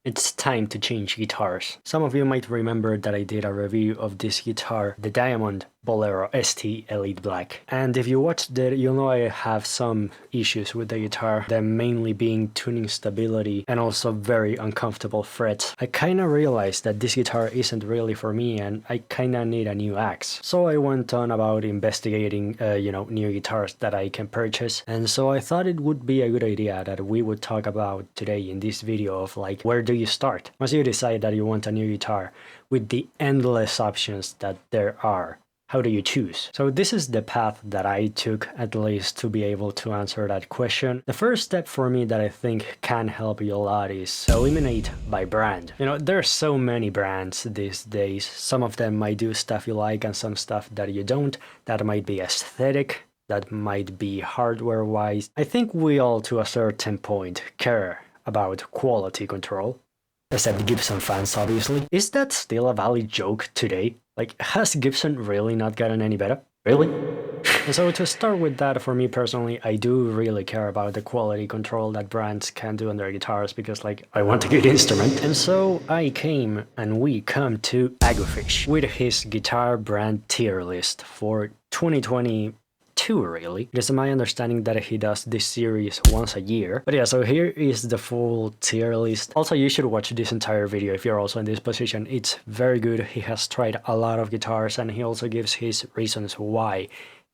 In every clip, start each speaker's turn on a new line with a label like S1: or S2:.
S1: It's time to change guitars. Some of you might remember that I did a review of this guitar, the Diamond Bolero ST Elite Black. And if you watched it, you'll know I have some issues with the guitar, them mainly being tuning stability and also very uncomfortable frets. I kinda realized that this guitar isn't really for me and I kinda need a new axe. So I went on about investigating, new guitars that I can purchase. And so I thought it would be a good idea that we would talk about today in this video of like, where do you start? Once you decide that you want a new guitar with the endless options that there are. How do you choose? So this is the path that I took, at least, to be able to answer that question. The first step for me that I think can help you a lot is eliminate by brand. You know, there are so many brands these days. Some of them might do stuff you like and some stuff that you don't. That might be aesthetic. That might be hardware-wise. I think we all, to a certain point, care about quality control. Except Gibson fans, obviously. Is that still a valid joke today? Like, has Gibson really not gotten any better? Really? And so to start with that, for me personally, I do really care about the quality control that brands can do on their guitars because, like, I want a good instrument. And so we come to Agufish with his guitar brand tier list for 2022, really. It is my understanding that he does this series once a year. But yeah, so here is the full tier list. Also, you should watch this entire video if you're also in this position. It's very good. He has tried a lot of guitars and he also gives his reasons why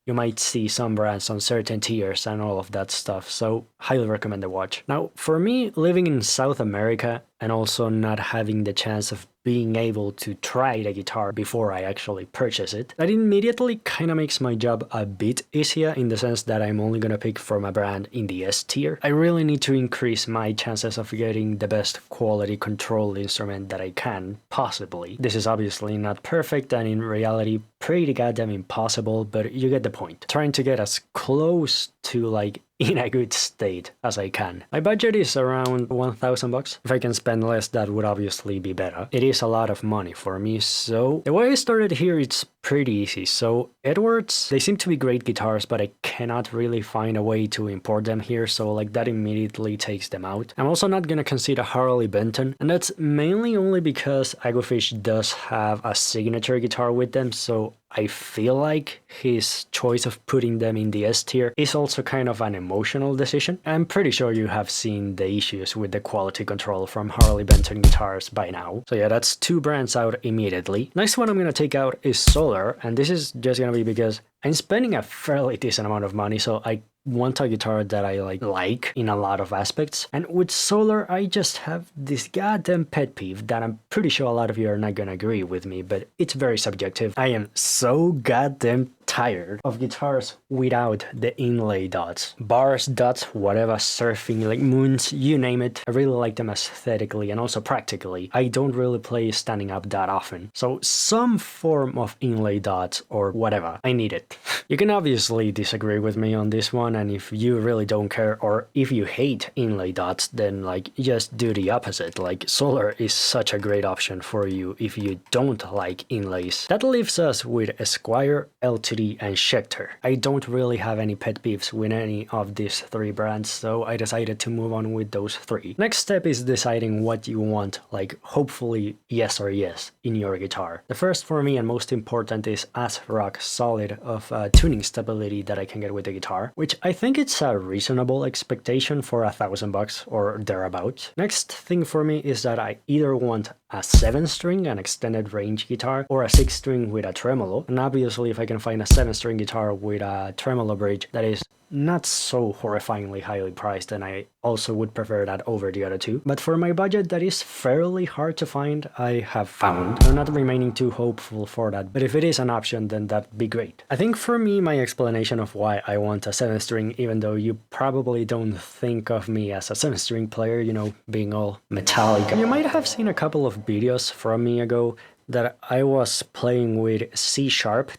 S1: you might see some brands on certain tiers and all of that stuff, so highly recommend the watch. Now, for me, living in South America and also not having the chance of being able to try the guitar before I actually purchase it, that immediately kind of makes my job a bit easier in the sense that I'm only gonna pick from a brand in the S tier. I really need to increase my chances of getting the best quality control instrument that I can, possibly. This is obviously not perfect and in reality pretty goddamn impossible, but you get the point. Trying to get as close to like in a good state as I can. My budget is around 1,000 bucks. If I can spend less, that would obviously be better. It is a lot of money for me, so the way I started here, it's pretty easy. So Edwards, they seem to be great guitars, but I cannot really find a way to import them here, so like that immediately takes them out. I'm also not gonna consider Harley Benton, and that's mainly only because Agufish does have a signature guitar with them, so I feel like his choice of putting them in the S tier is also kind of an emotional decision. I'm pretty sure you have seen the issues with the quality control from Harley Benton guitars by now. So yeah, that's two brands out immediately. Next one I'm gonna take out is Solar, and this is just gonna be because I'm spending a fairly decent amount of money, so I want a guitar that I like in a lot of aspects. And with Solar, I just have this goddamn pet peeve that I'm pretty sure a lot of you are not gonna agree with me, but it's very subjective. I am so goddamn tired of guitars without the inlay dots. Bars, dots, whatever, surfing, like moons, you name it. I really like them aesthetically and also practically. I don't really play standing up that often, so some form of inlay dots or whatever, I need it. You can obviously disagree with me on this one, and if you really don't care or if you hate inlay dots, then like just do the opposite. Like Solar is such a great option for you if you don't like inlays. That leaves us with Esquire, LTD, and Schecter. I don't really have any pet peeves with any of these three brands, so I decided to move on with those three. Next step is deciding what you want, like hopefully yes or yes, in your guitar. The first for me and most important is as rock solid of tuning stability that I can get with the guitar, which I think it's a reasonable expectation for 1,000 bucks or thereabouts. Next thing for me is that I either want a 7-string, an extended range guitar, or a 6-string with a tremolo, and obviously if I can find a 7-string guitar with a tremolo bridge that is not so horrifyingly highly priced, and I also would prefer that over the other two. But for my budget that is fairly hard to find, I have found. I'm not remaining too hopeful for that, but if it is an option, then that'd be great. I think for me, my explanation of why I want a 7-string, even though you probably don't think of me as a 7-string player, you know, being all metallic. You might have seen a couple of videos from me ago that I was playing with C#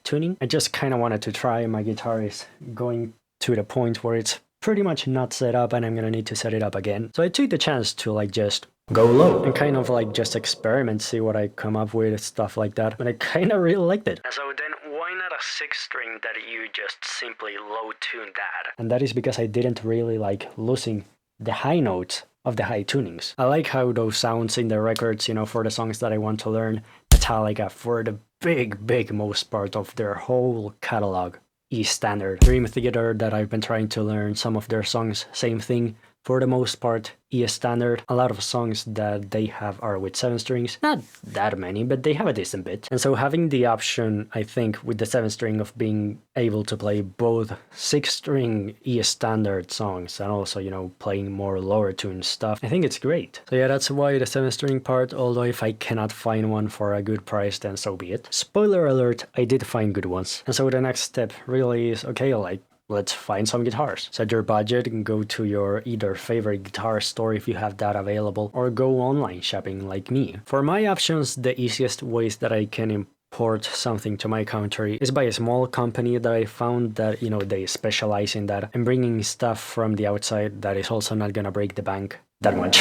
S1: tuning. I just kind of wanted to try. My guitar is going to the point where it's pretty much not set up and I'm gonna need to set it up again. So I took the chance to like just go low and kind of like just experiment, see what I come up with, stuff like that. But I kind of really liked it. And so then why not a 6-string that you just simply low tune that? And that is because I didn't really like losing the high notes of the high tunings. I like how those sounds in the records, you know, for the songs that I want to learn. Metallica, for the big most part of their whole catalog, E standard. Dream Theater, that I've been trying to learn some of their songs, same thing. For the most part, E standard. A lot of songs that they have are with 7 strings. Not that many, but they have a decent bit. And so having the option, I think, with the 7 string of being able to play both 6-string E standard songs and also, you know, playing more lower tune stuff, I think it's great. So yeah, that's why the 7 string part, although if I cannot find one for a good price, then so be it. Spoiler alert, I did find good ones. And so the next step really is, okay, like, let's find some guitars. Set your budget and go to your either favorite guitar store if you have that available, or go online shopping like me. For my options, the easiest ways that I can import something to my country is by a small company that I found that, you know, they specialize in that and bringing stuff from the outside that is also not gonna break the bank that much.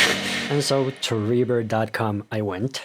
S1: And so to Reverb.com I went.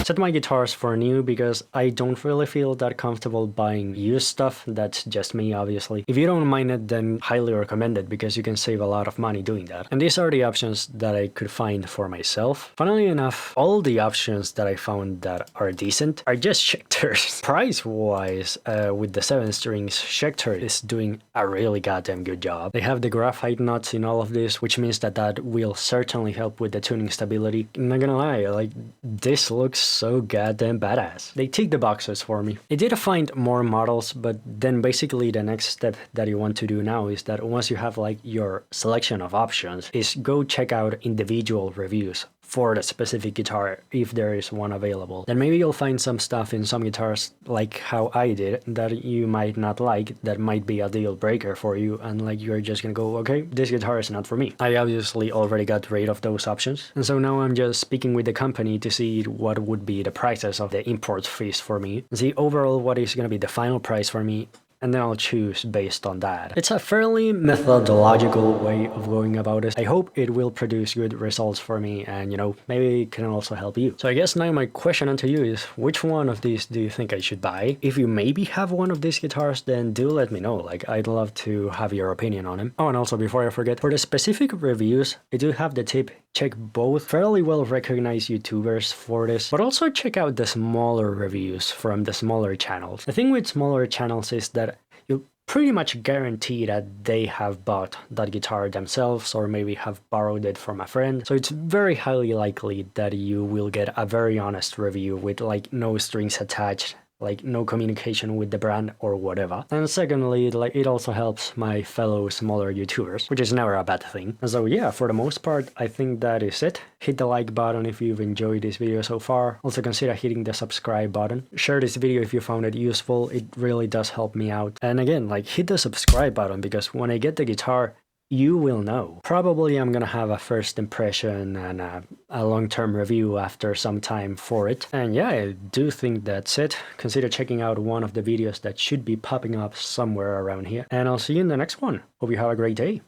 S1: Set my guitars for new because I don't really feel that comfortable buying used stuff. That's just me, obviously. If you don't mind it, then highly recommend it because you can save a lot of money doing that. And these are the options that I could find for myself. Funnily enough, all the options that I found that are decent are just schecters. Price-wise, with the 7 strings, schecter is doing a really goddamn good job. They have the graphite nuts in all of this, which means that that will certainly help with the tuning stability. I'm not gonna lie, like, this looks so goddamn badass. They tick the boxes for me. I did find more models, but then basically the next step that you want to do now is that once you have like your selection of options, is go check out individual reviews for the specific guitar if there is one available. Then maybe you'll find some stuff in some guitars, like how I did, that you might not like, that might be a deal breaker for you, and like you're just gonna go, okay, this guitar is not for me. I obviously already got rid of those options, and so now I'm just speaking with the company to see what would be the prices of the import fees for me, and see overall what is gonna be the final price for me, and then I'll choose based on that. It's a fairly methodological way of going about it. I hope it will produce good results for me, and, you know, maybe it can also help you. So I guess now my question unto you is, which one of these do you think I should buy? If you maybe have one of these guitars, then do let me know. Like, I'd love to have your opinion on them. Oh, and also before I forget, for the specific reviews, I do have the tip: check both fairly well recognized YouTubers for this, but also check out the smaller reviews from the smaller channels. The thing with smaller channels is that you pretty much guarantee that they have bought that guitar themselves or maybe have borrowed it from a friend. So it's very highly likely that you will get a very honest review with like no strings attached, like no communication with the brand or whatever. And secondly, like, it also helps my fellow smaller YouTubers, which is never a bad thing. And so yeah, for the most part, I think that is it. Hit the like button if you've enjoyed this video so far. Also consider hitting the subscribe button. Share this video if you found it useful. It really does help me out. And again, like, hit the subscribe button because when I get the guitar, you will know. Probably I'm gonna have a first impression and a long-term review after some time for it. And yeah, I do think that's it. Consider checking out one of the videos that should be popping up somewhere around here. And I'll see you in the next one. Hope you have a great day.